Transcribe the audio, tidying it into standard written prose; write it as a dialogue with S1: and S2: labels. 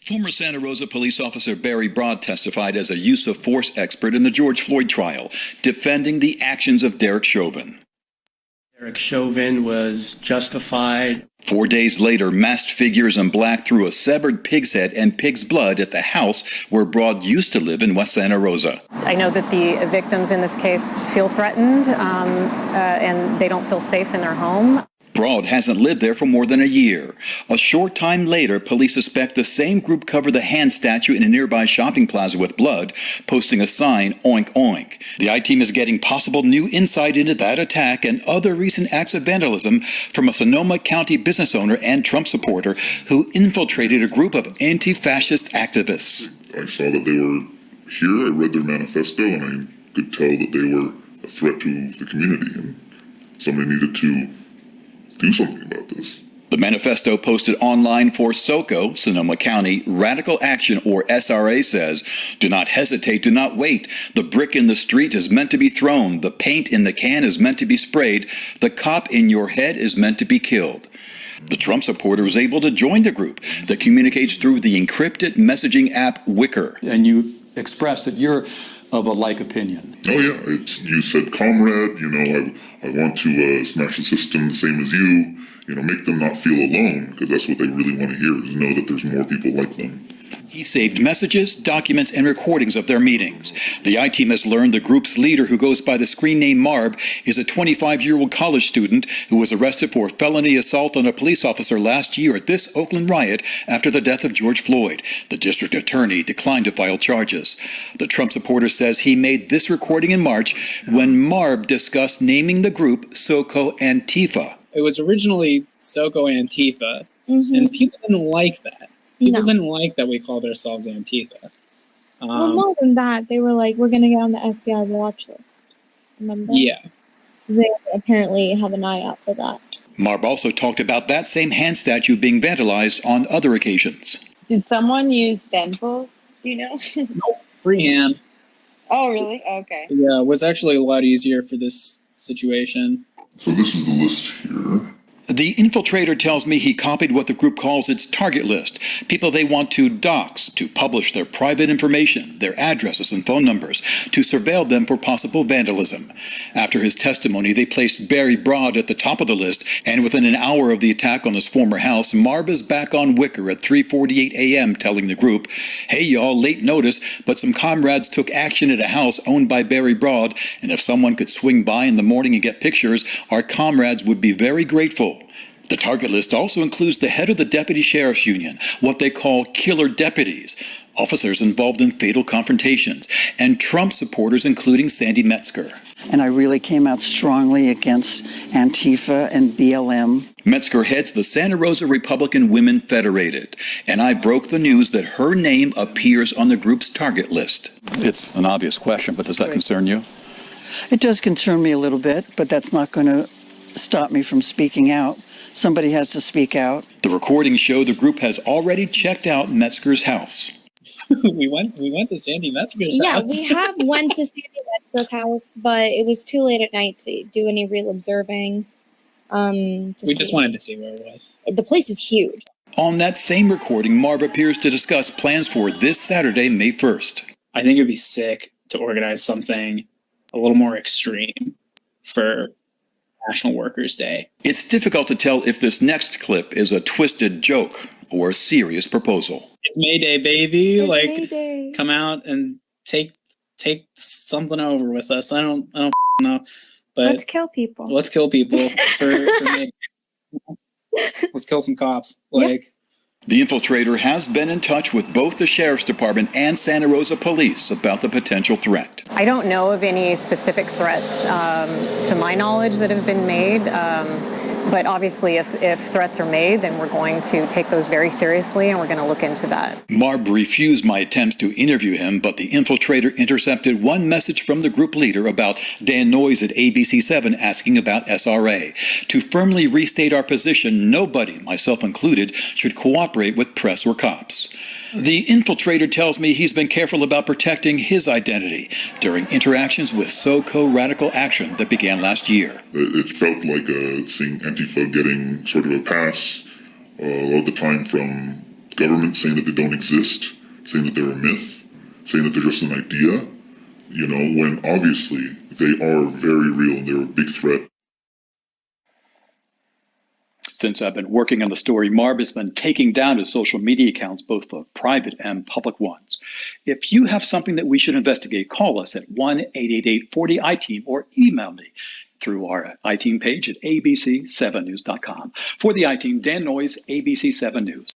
S1: Former Santa Rosa police officer Barry Broad testified as a use of force expert in the George Floyd trial, defending the actions of Derek Chauvin.
S2: Derek Chauvin was justified.
S1: 4 days later, masked figures in black threw a severed pig's head and pig's blood at the house where Broad used to live in West Santa Rosa.
S3: I know that the victims in this case feel threatened and they don't feel safe in their home.
S1: Broad hasn't lived there for more than a year. A short time later, police suspect the same group covered the hand statue in a nearby shopping plaza with blood, posting a sign, "Oink Oink." The I-Team is getting possible new insight into that attack and other recent acts of vandalism from a Sonoma County business owner and Trump supporter who infiltrated a group of anti-fascist activists.
S4: I saw that they were here, I read their manifesto, and I could tell that they were a threat to the community, and somebody needed to do something about this.
S1: The manifesto posted online for SoCo, Sonoma County, Radical Action, or SRA, says, "Do not hesitate, do not wait. The brick in the street is meant to be thrown. The paint in the can is meant to be sprayed. The cop in your head is meant to be killed." The Trump supporter was able to join the group that communicates through the encrypted messaging app Wicker.
S5: And you express that you're of a like opinion.
S4: Oh yeah, you said comrade, I want to smash the system the same as you, make them not feel alone, because that's what they really want to hear, is know that there's more people like them.
S1: He saved messages, documents, and recordings of their meetings. The I-Team has learned the group's leader, who goes by the screen name Marb, is a 25-year-old college student who was arrested for felony assault on a police officer last year at this Oakland riot after the death of George Floyd. The district attorney declined to file charges. The Trump supporter says he made this recording in March when Marb discussed naming the group SoCo Antifa.
S6: It was originally SoCo Antifa, and people didn't like that. People didn't like that we called ourselves Antifa.
S7: Well, more than that, they were like, we're going to get on the FBI watch list. Remember?
S6: Yeah.
S7: They apparently have an eye out for that.
S1: Marb also talked about that same hand statue being vandalized on other occasions.
S8: Did someone use stencils? Do you know?
S6: Nope. Freehand.
S8: Oh, really? Okay.
S6: Yeah, it was actually a lot easier for this situation.
S4: So this is the list here.
S1: The infiltrator tells me he copied what the group calls its target list, people they want to dox, to publish their private information, their addresses and phone numbers, to surveil them for possible vandalism. After his testimony, they placed Barry Broad at the top of the list, and within an hour of the attack on his former house, Marb is back on Wicker at 3:48 a.m. telling the group, "Hey y'all, late notice, but some comrades took action at a house owned by Barry Broad, and if someone could swing by in the morning and get pictures, our comrades would be very grateful." The target list also includes the head of the Deputy Sheriff's Union, what they call killer deputies, officers involved in fatal confrontations, and Trump supporters including Sandy Metzger.
S9: And I really came out strongly against Antifa and BLM.
S1: Metzger heads the Santa Rosa Republican Women Federated, and I broke the news that her name appears on the group's target list. It's an obvious question, but does that concern you?
S9: It does concern me a little bit, but that's not going to stop me from speaking out. Somebody has to speak out.
S1: The recordings show the group has already checked out Metzger's house.
S6: we went to Sandy Metzger's house.
S7: Yeah, we have went to Sandy Metzger's house, but it was too late at night to do any real observing.
S6: We just wanted to see where it was.
S7: The place is huge.
S1: On that same recording, Marb appears to discuss plans for this Saturday, May 1st.
S6: I think it would be sick to organize something a little more extreme for National Workers' Day.
S1: It's difficult to tell if this next clip is a twisted joke or a serious proposal.
S6: It's May Day, baby.
S7: It's
S6: like,
S7: May Day.
S6: Come out and take something over with us. I don't know, but
S7: Let's kill people.
S6: Let's kill people for May Day. Let's kill some cops.
S7: Yes.
S1: The infiltrator has been in touch with both the Sheriff's Department and Santa Rosa Police about the potential threat.
S3: I don't know of any specific threats to my knowledge that have been made. But obviously, if threats are made, then we're going to take those very seriously, and we're going to look into that.
S1: Marb refused my attempts to interview him, but the infiltrator intercepted one message from the group leader about Dan Noyes at ABC7 asking about SRA. To firmly restate our position, nobody, myself included, should cooperate with press or cops. The infiltrator tells me he's been careful about protecting his identity during interactions with SoCo Radical Action that began last year.
S4: It felt like seeing Antifa getting sort of a pass a lot of the time from government saying that they don't exist, saying that they're a myth, saying that they're just an idea, you know, when obviously they are very real and they're a big threat.
S5: Since I've been working on the story, Marv has been taking down his social media accounts, both the private and public ones. If you have something that we should investigate, call us at 1-888-40-ITEAM or email me through our iTeam page at abc7news.com. For the iTeam, Dan Noyes, ABC7 News.